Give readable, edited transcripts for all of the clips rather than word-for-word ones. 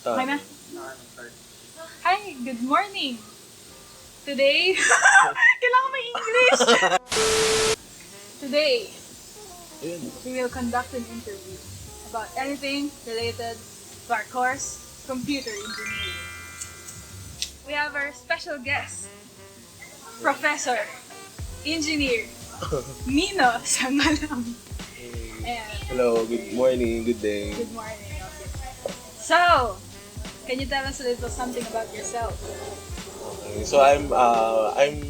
Okay na? Hi, good morning! Today, kailangan may English! Today, we will conduct an interview about anything related to our course, computer engineering. We have our special guest, Professor, Engineer, Nino Sangalang. And Hello, good morning, good day. good morning. Okay. So, can you tell us a little something about yourself? Okay, so I'm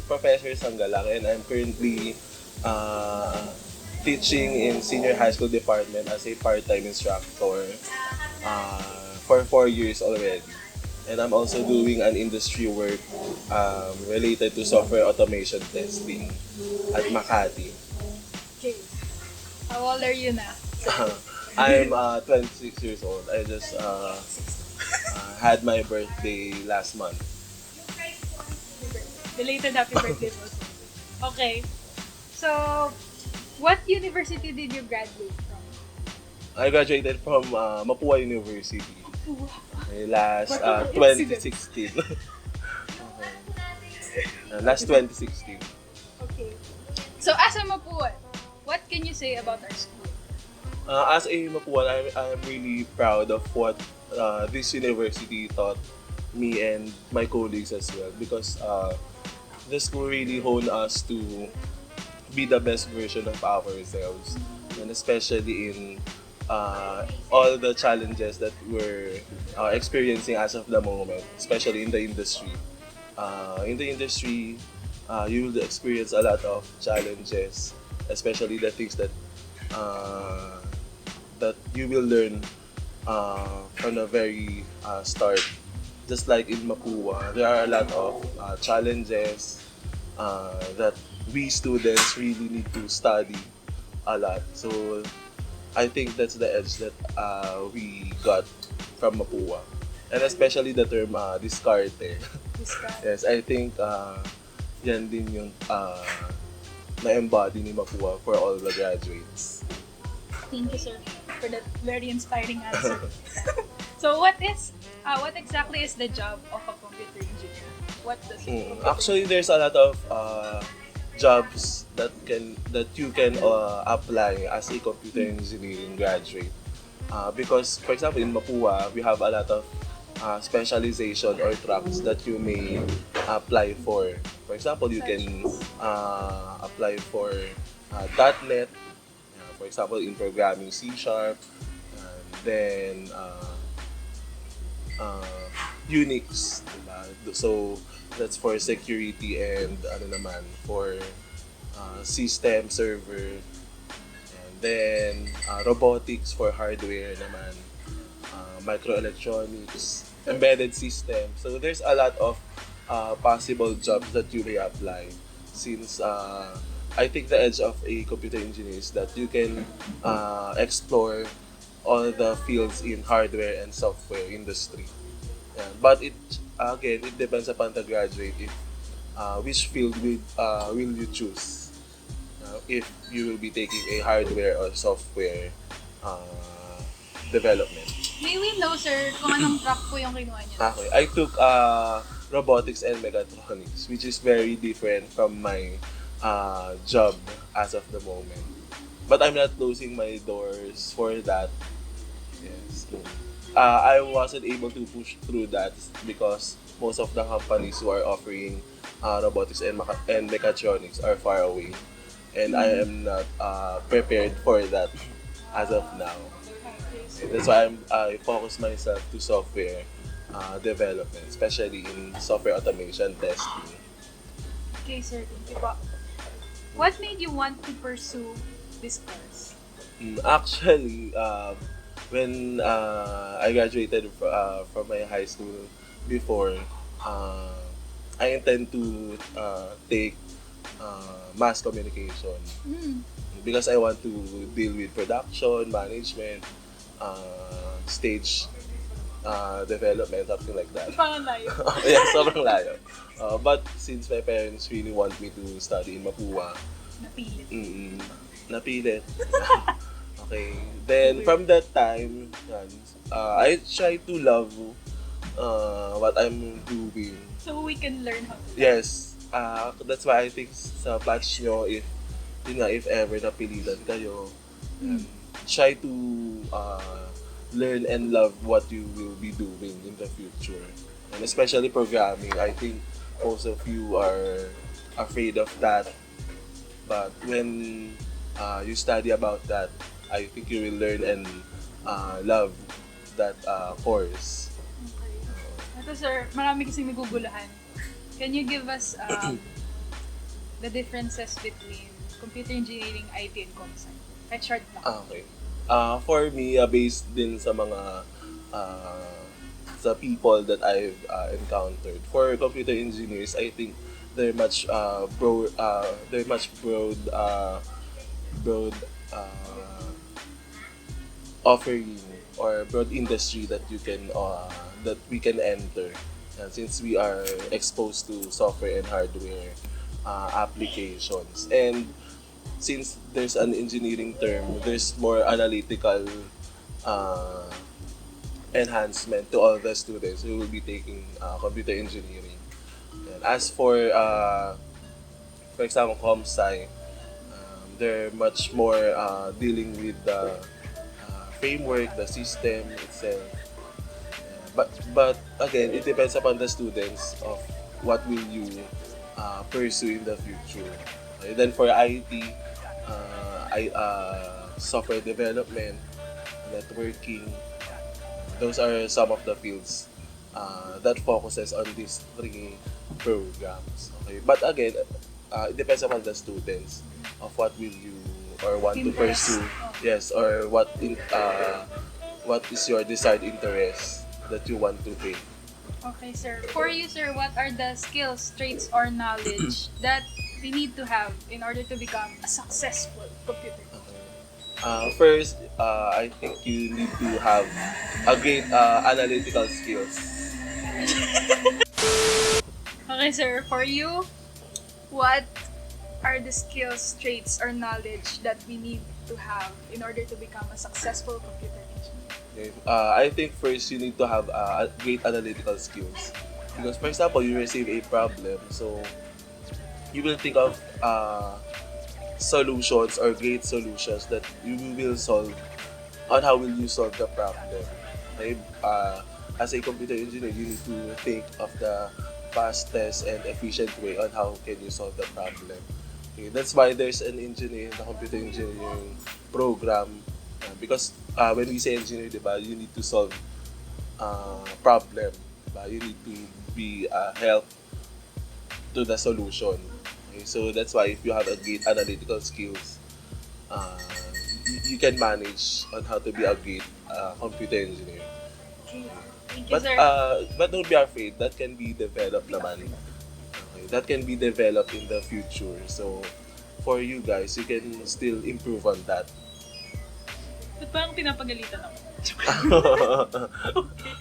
Professor Sanggalang and I'm currently teaching in senior high school department as a part-time instructor for 4 years already. And I'm also doing an industry work related to software automation testing at Makati. Okay. How old are you now? I'm 26 years old. I just had my birthday last month. Belated happy birthday po. Okay. So, what university did you graduate from? I graduated from Mapua University last What a coincidence. 2016. Last 2016. Okay. So, as a Mapuan, what can you say about our school? As a Mapuan, I'm really proud of what this university taught me and my colleagues as well because the school really honed us to be the best version of ourselves, and especially in all the challenges that we're experiencing as of the moment, especially in the industry. You will experience a lot of challenges, especially the things uh, that you will learn from the very start. Just like in Mapua, there are a lot of challenges that we students really need to study a lot. So I think that's the edge that we got from Mapua. And especially the term discarte. Discuss. Yes, I think yan din yung na-embody ni Mapua for all the graduates. Thank you, sir, for that very inspiring answer. So, what exactly is the job of a computer engineer? What does Actually, there's a lot of jobs that you can apply as a computer engineering graduate. Because, for example, in Mapua, we have a lot of specialization or tracks that you may apply for. For example, you can apply for .NET, for example, in programming C#, and then Unix, diba? So that's for security and ano naman for system server, and then robotics for hardware naman, microelectronics, embedded system. So there's a lot of possible jobs that you may apply since I think the edge of a computer engineer is that you can explore all the fields in hardware and software industry. Yeah. But it depends upon the graduate if which field will you choose. If you will be taking a hardware or software development. May we know, sir, kung anong track po yung kinuha niyo? Okay, I took robotics and mechatronics, which is very different from my job as of the moment. But I'm not closing my doors for that. Yes. I wasn't able to push through that because most of the companies who are offering robotics and mechatronics are far away. And I am not prepared for that as of now. That's why I focus myself to software development, especially in software automation testing. Okay, sir. Thank you po. What made you want to pursue this course? Actually, when I graduated from my high school before, I intend to take mass communication because I want to deal with production, management, stage development, something like that. Parang layo. Yeah, sobrang layo. But since my parents really want me to study in Mapua, Napilit. napilit. Okay. Then from that time, yan, I try to love what I'm doing. So we can learn how to. Yes, that's why I think sa batch nyo, if yun nga, if ever napilitan kayo, Mm. try to learn and love what you will be doing in the future. And especially programming, I think most of you are afraid of that. But when you study about that, I think you will learn and love that course. Okay. Ito sir, marami kasing naguguluhan. Can you give us the differences between computer engineering, IT, and ComSci? Kahit short lang. Okay. For me, based din sa mga sa people that I've encountered, for computer engineers, I think they're much broad offering or broad industry that you can that we can enter. And since we are exposed to software and hardware applications, and since there's an engineering term, there's more analytical uh, enhancement to all the students who will be taking computer engineering. And as for example, ComSci, they're much more dealing with the framework, the system itself. But again, it depends upon the students of what will you pursue in the future. Then for IT, software development, networking, those are some of the fields that focuses on these three programs. Okay, but again, it depends upon the students of what will you or want to Interest. pursue. Yes, or what is your desired interest that you want to take. Okay, sir. For you, sir, what are the skills, traits, or knowledge that we need to have in order to become a successful computer? First, I think you need to have a great analytical skills. Okay, sir. For you, what are the skills, traits, or knowledge that we need to have in order to become a successful computer engineer? Okay. I think first you need to have great analytical skills. Because for example, you receive a problem, so you will think of solutions or great solutions that you will solve on how will you solve the problem. Okay? As a computer engineer, you need to think of the fastest and efficient way on how can you solve the problem. Okay, that's why there's an engineer in the computer engineering program. Because when we say engineer, diba, you need to solve problem. Diba? You need to be help to the solution. Okay, so that's why if you have a great analytical skills, uh, you can manage on how to be a great computer engineer. Okay. Thank you, But sir. but don't be afraid. That can be developed naman. Okay, that can be developed in the future. So for you guys, you can still improve on that. Ba't parang pinapagalitan ako?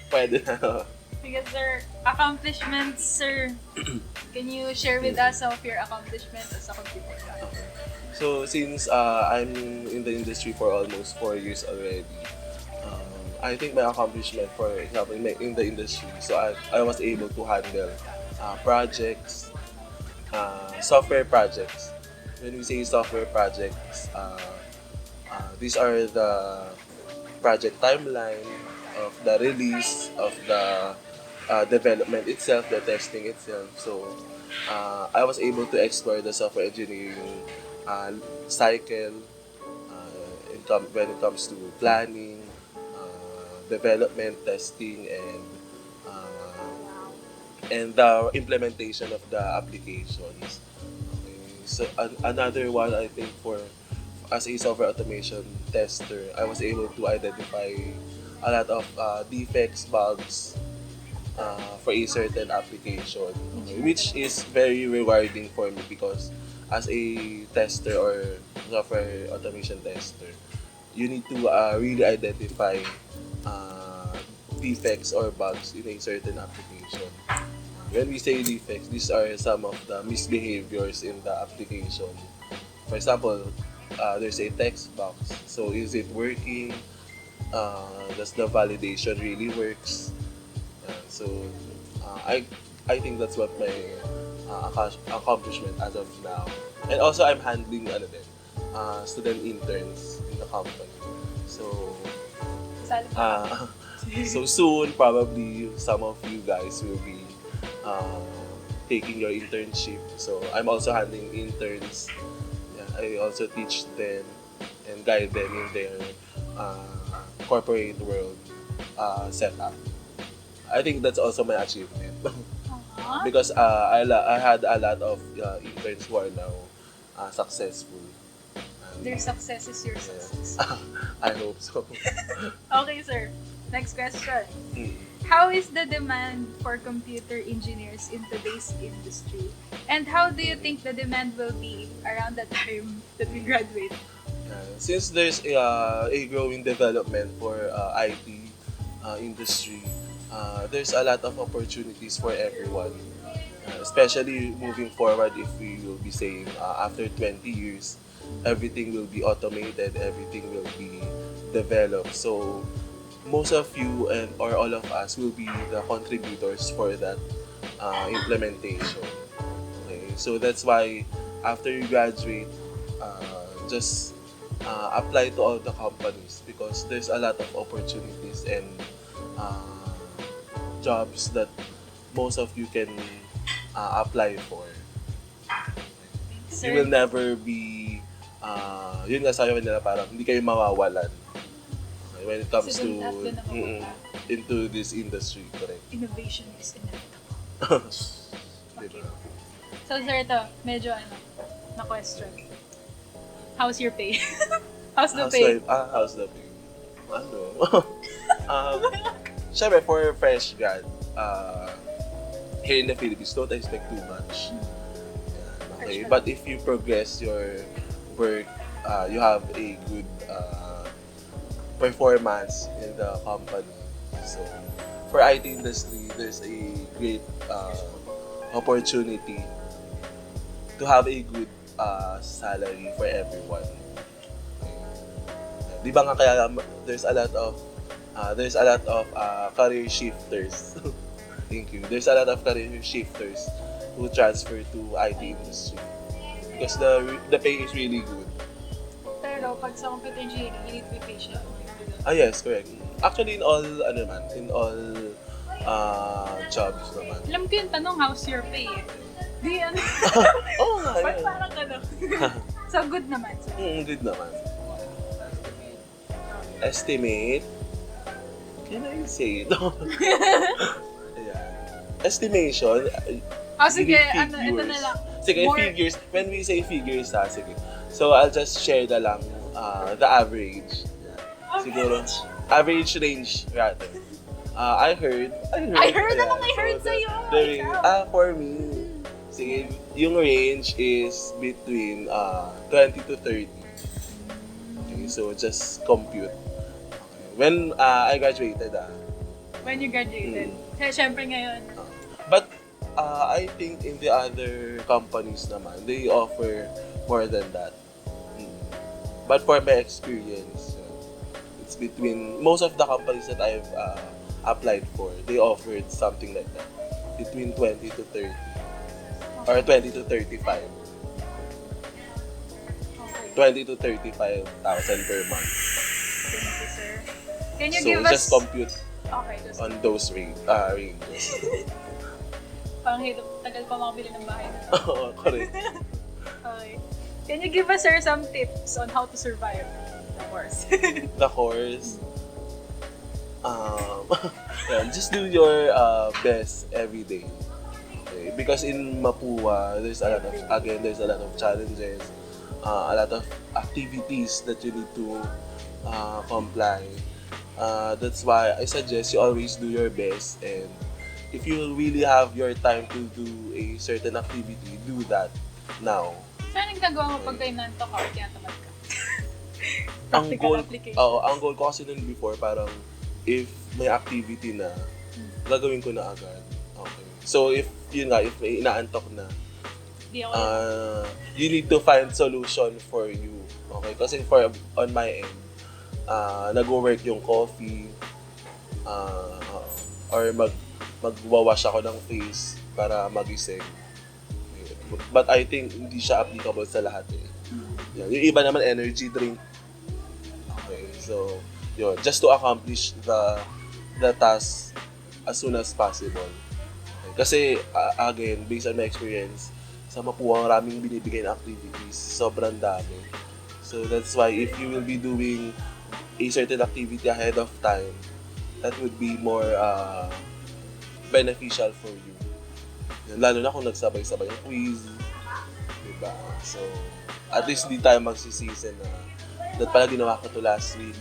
Pwede na. Sige, sir. Accomplishments, sir. Can you share with us some of your accomplishments as a computer guy? Okay. So since I'm in the industry for almost 4 years already, I think my accomplishment, for example, in the industry, so I was able to handle projects, software projects. When we say software projects, these are the project timeline of the release of the development itself, the testing itself. So I was able to explore the software engineering cycle when it comes to planning, development, testing, and the implementation of the applications. Okay. So another one, I think, for as a software automation tester, I was able to identify a lot of defects, bugs for a certain application, okay, which is very rewarding for me because as a tester or software automation tester, you need to really identify defects or bugs in a certain application. When we say defects, these are some of the misbehaviors in the application. For example, there's a text box. So is it working? Does the validation really works? So, I think that's what my accomplishment as of now. And also, I'm handling student interns in the company. So, Sali pa. so soon, probably some of you guys will be uh, taking your internship. So I'm also handling interns. Yeah, I also teach them and guide them in their uh, corporate world setup. I think that's also my achievement Aw. because I had a lot of interns who are now successful. And, Their success is your success. I hope so. Okay, sir. Next question. Mm. How is the demand for computer engineers in today's industry? And how do you think the demand will be around the time that we graduate? Since there's a growing development for IT industry, there's a lot of opportunities for everyone. Especially moving forward, if we will be saying after 20 years, everything will be automated, everything will be developed. So most of you and or all of us will be the contributors for that implementation. Okay, so that's why after you graduate, just apply to all the companies because there's a lot of opportunities and uh, jobs that most of you can apply for. You will Sir, never be, yun nga sabi nila, parang hindi kayo mawawalan when it comes so to doon at doon na mapunta. into this industry, correct? Innovation is inevitable. Diba? So, sir, ito, medyo na question. How's your pay? How's the pay? How's the pay? Ano? um, Syempre, for fresh grad, here in the Philippines, don't expect too much. Yeah, okay, Fresh but if you progress your work, you have a good performance in the company. So, for IT industry, there's a great opportunity to have a good salary for everyone. Okay. Di ba nga kaya there's a lot of career shifters. Thank you. There's a lot of career shifters who transfer to IT industry because the pay is really good. Pero pag sa computer engineering, you need to be patient. Yes, correct. Actually, in all jobs naman. Alam ko yung tanong, how's your pay? Di ano. Oo nga, Ba't yun. parang ano? So, good naman. So, Good naman. Estimate? Can I say it? Ayan. Estimation? oh, sige, you need ano, ito na lang. Sige, More- figures. When we say figures, sige. So, I'll just share the average. Siguro, average range rather. I heard. I heard? Ayan. Anong I heard sa'yo? The range, for me, sige, yung range is between 20 to 30. Okay, so just compute. Okay. When I graduated, When you graduated. Kaya syempre ngayon, but I think in the other companies naman, they offer more than that. But for my experience, it's between most of the companies that I've applied for, they offered something like that, between 20 to 30 or 20 to 35. okay. 20 to 35,000 per month. Thank you, sir. Can you So give us... just compute Okay, just... on those ranges. Parang hirap, tagal pa makabili ng bahay na. Oo, correct. Okay. Can you give us, sir, some tips on how to survive the course? The course, yeah, just do your best every day. Okay? Because in Mapua, there's a lot of challenges, a lot of activities that you need to comply. That's why I suggest you always do your best, and if you really have your time to do a certain activity, do that now. Saan ang nagawa mo pag kayo nantok ka o tinatamad ka? Ang Practical goal, application. ang goal ko kasi nun before, parang if may activity na, gagawin ko na agad. Okay. So if may inaantok na, Di ako you need to find solution for you. Okay? Kasi on my end, nag-work yung coffee, or magwawash ako ng face para magising. But I think hindi siya applicable sa lahat eh. Yan. Yung iba naman energy drink. Okay, so yun, just to accomplish the task as soon as possible. Okay. Kasi again, based on my experience, sa Mapua maraming binibigay na activities, sobrang dami. So that's why if you will be doing a certain activity ahead of time, that would be more beneficial for you. Lalo na kung nagsabay-sabay yung quiz. Diba? So, at least di tayo magsisisi na that pala ginawa ko to last week.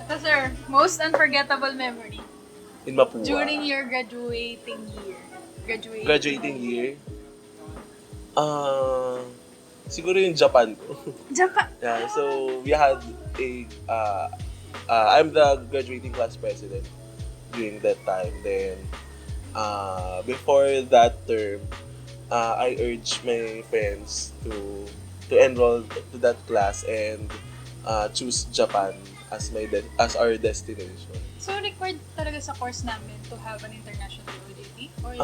Ito sir, most unforgettable memory In Mapua. during your graduating year. Graduating year? Siguro yung Japan ko. Japan. Yeah, so we had I'm the graduating class president during that time. Then, before that term, I urged my friends to enroll to that class and choose Japan as our destination. So required talaga sa course namin to have an international OJT? Or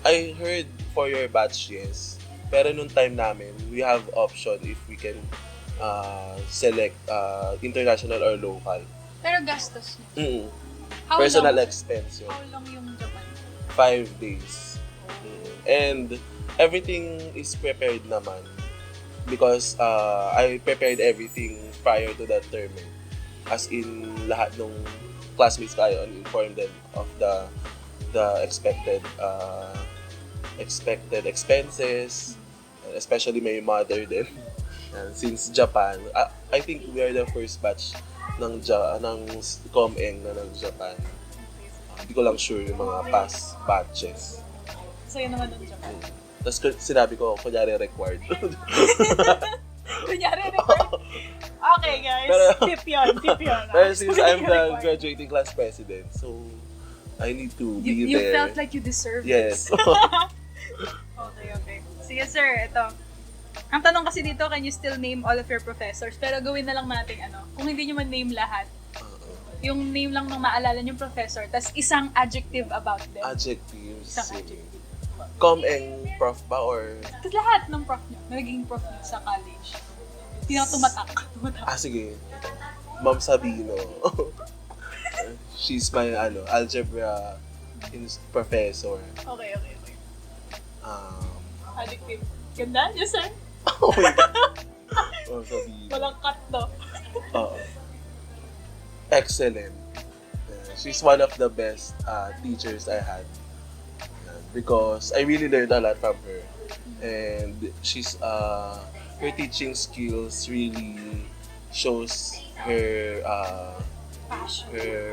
I heard for your batch, yes. Pero nung time namin, we have option if we can select international or local. pero gastos niyo. Mm-mm. How Personal long, expense yun. How long yung Japan? 5 days. And everything is prepared naman because I prepared everything prior to that term. As in, lahat ng classmates ko, I informed them of the expected expenses, especially my mother din. And since Japan, I think we are the first batch ng ComEng na nag-Japan. Hindi ko lang sure yung mga past batches. So yun naman ng Japan. Tapos sinabi ko, kunyari required. Kunyari record. Okay guys, Pero- tip yun. Pero since I'm the Required. graduating class president, so I need to be You there. felt like you deserved Yes. this. Okay. Sige sir, ito. Ang tanong kasi dito, can you still name all of your professors? Pero gawin na lang natin kung hindi nyo man name lahat, yung name lang ng maalala yung professor, tas isang adjective about them. Adjectives. Isang Sige. adjective. ComEng prof ba or... Tas lahat ng prof nyo, na naging prof nyo sa college. Hindi na tumatak. Sige. Ma'am Sabino. She's my algebra professor. Okay. Um, Adjective. Ganda niyo sir. oh my God. Ma'am Sabino. Walang cut no. Oo. Excellent. She's one of the best teachers I had. Because I really learned a lot from her. And her teaching skills really shows her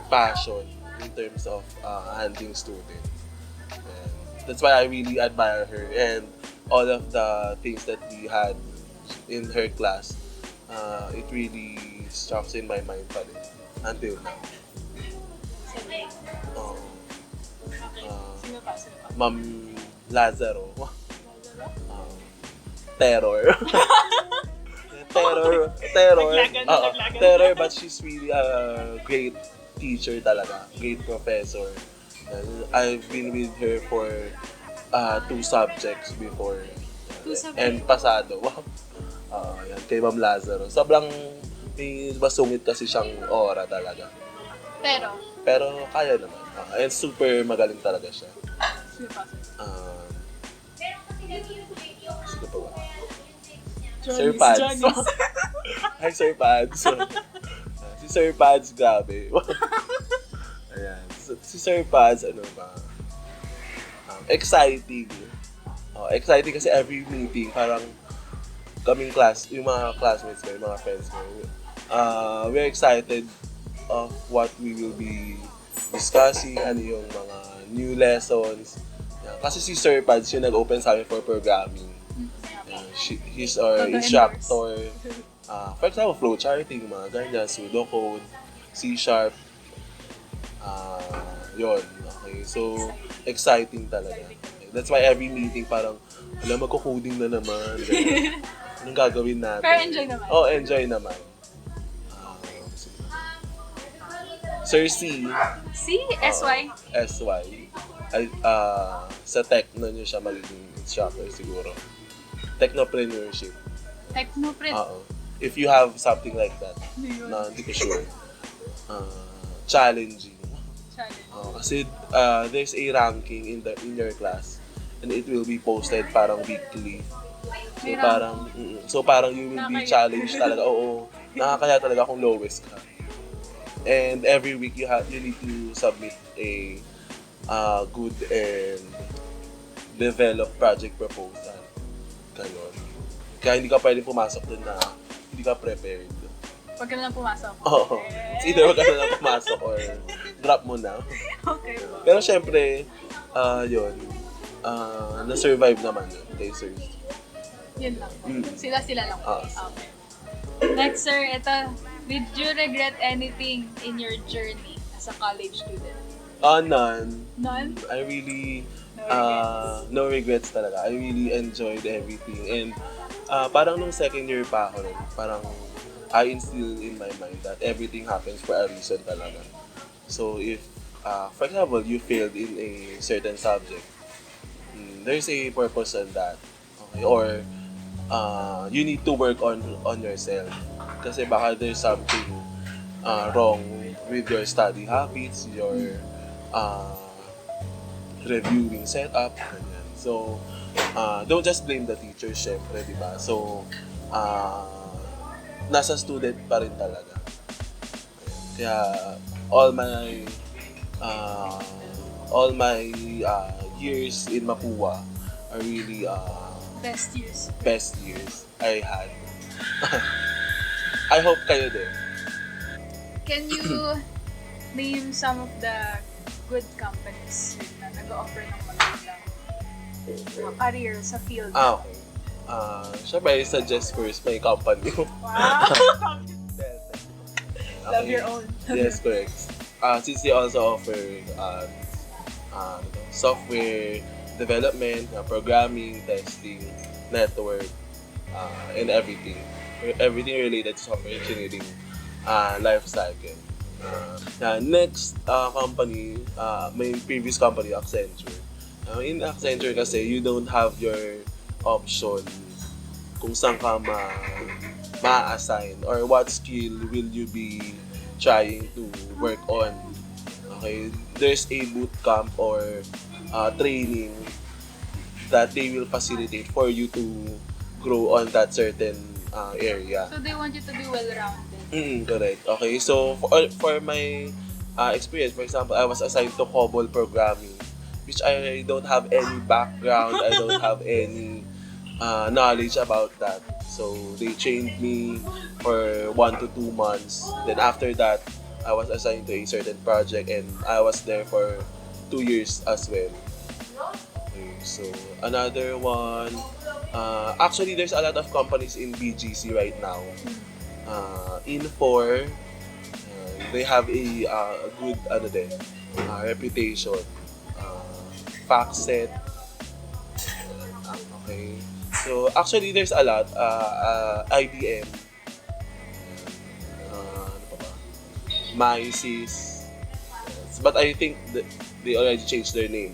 passion in terms of handling students. And that's why I really admire her and all of the things that we had in her class. It really struck in my mind pa rin until now. Sino pa? Ma'am Lazaro. Terror. Laglagan na, Oo, laglagan. terror, but she's really a great teacher talaga. Great professor. And I've been with her for 2 subjects before. 2 subjects? And pasado. Wow. Yan, kay Ma'am Lazaro. Sobrang may masungit kasi siyang aura talaga. Pero kaya naman. And super magaling talaga siya. Sino pa? Sino pa ba? Johnny's, Sir Pads. Johnny's. Hi, Sir Pads. Si Sir Pads, grabe. Ayan. Si Sir Pads, ano ba? Exciting. Exciting kasi every meeting, parang kaming class, yung mga classmates ko, yung mga friends ko, we're excited of what we will be discussing, ano yung mga new lessons. Yan. Kasi si Sir Pads yung nag-open sa amin for programming. He's our instructor. For example, flowcharting, mga ganyan, pseudocode, C#. Yun. Okay. So, exciting talaga. That's why every meeting parang, magko-coding na naman. Ganyan. Anong gagawin natin? Pero enjoy naman. Enjoy naman. Sir C, SY? SY, ay, sa techno niyo siya magiging instructor siguro. Technopreneurship. Technoprint. If you have something like that, Ano yun? na hindi ko sure. Challenging. Challenge. Kasi there's a ranking in your class and it will be posted parang weekly. So May parang you will be Nakakaya. challenged talaga. Oo, nakakaya talaga kung lowest ka. And every week you need to submit a good and developed project proposal. Gayon. Kaya hindi ka pwedeng pumasok dun na hindi ka prepared. Huwag ka na lang pumasok. Oo. It's either wag ka na lang pumasok or drop mo na. Okay po. Pero syempre, yun, na-survive naman yun kay Sir. Yun lang. Mm. Sila lang. Ah. Okay. Next, sir, ito. Did you regret anything in your journey as a college student? None. None? I really, No regrets? no regrets talaga. I really enjoyed everything. And parang nung second year pa ako nun, parang I instilled in my mind that everything happens for a reason talaga. So if, for example, you failed in a certain subject, there's a purpose on that. Okay? Or you need to work on yourself. Kasi baka there's something wrong with your study habits, your reviewing setup, ganyan. So, don't just blame the teacher, syempre, di ba? So, nasa student pa rin talaga. Kaya, all my years in Mapua are really Best years. best years I had. I hope kayo din. Can you name some of the good companies na nag-offer ng magandang career sa field? Okay. Syempre, I suggest first my company. Wow! Okay. Love your own. Yes, correct. Since they also offer software development, programming, testing, network, and everything. Everything related to software engineering life cycle. Next company, my previous company, Accenture. In Accenture kasi, you don't have your option kung saan ka ma-assign or what skill will you be trying to work on. Okay, there's a boot camp or training that they will facilitate for you to grow on that certain area. So they want you to be well-rounded. Correct. Okay, so for my experience, for example, I was assigned to COBOL programming, which I don't have any background, I don't have any knowledge about that. So they trained me for 1 to 2 months. Then after that, I was assigned to a certain project and I was there for 2 years as well. Okay, so another one, actually there's a lot of companies in BGC right now. Infor, they have a good reputation. FactSet, okay. So actually there's a lot. IBM, ano pa ba? MySys, but I think they already changed their name.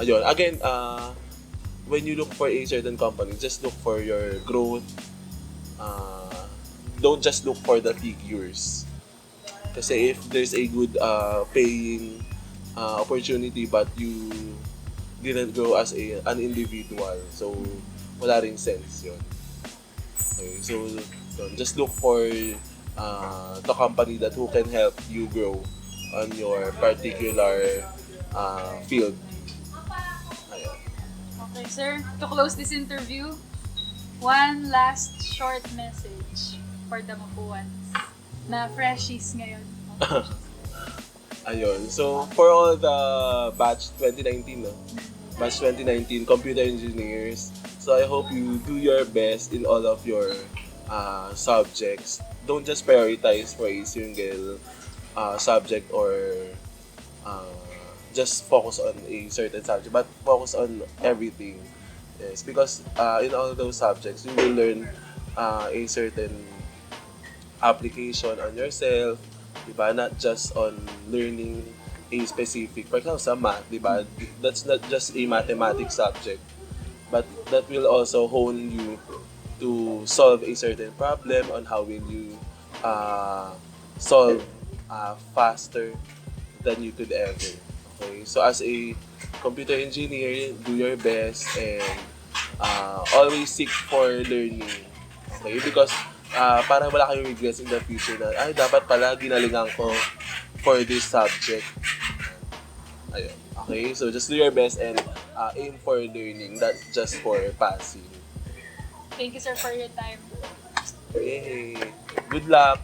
Ayun, again, when you look for a certain company, just look for your growth. Don't just look for the figures. Kasi if there's a good paying opportunity but you didn't grow as an individual, so wala ring sense yun. Okay, so just look for the company that who can help you grow on your particular field. Ayan. Okay, sir. To close this interview, one last short message for the Mapuans na freshies ngayon. Ayun. So, for all the batch 2019, batch 2019 computer engineers, so I hope you do your best in all of your subjects. Don't just prioritize for a single subject or just focus on a certain subject, but focus on everything. Yes, because in all those subjects, you will learn a certain application on yourself, diba? Not just on learning a specific, for example, sa math, diba? That's not just a mathematics subject, but that will also hone you to solve a certain problem on how will you solve faster than you could ever. Okay, so as a computer engineer, do your best and always seek for learning. Okay, because para wala kayong regrets in the future na, ay, dapat pala ginalingan ko for this subject. Ayun. Okay, so just do your best and aim for learning, not just for passing. Thank you, sir, for your time. Yay! Good luck!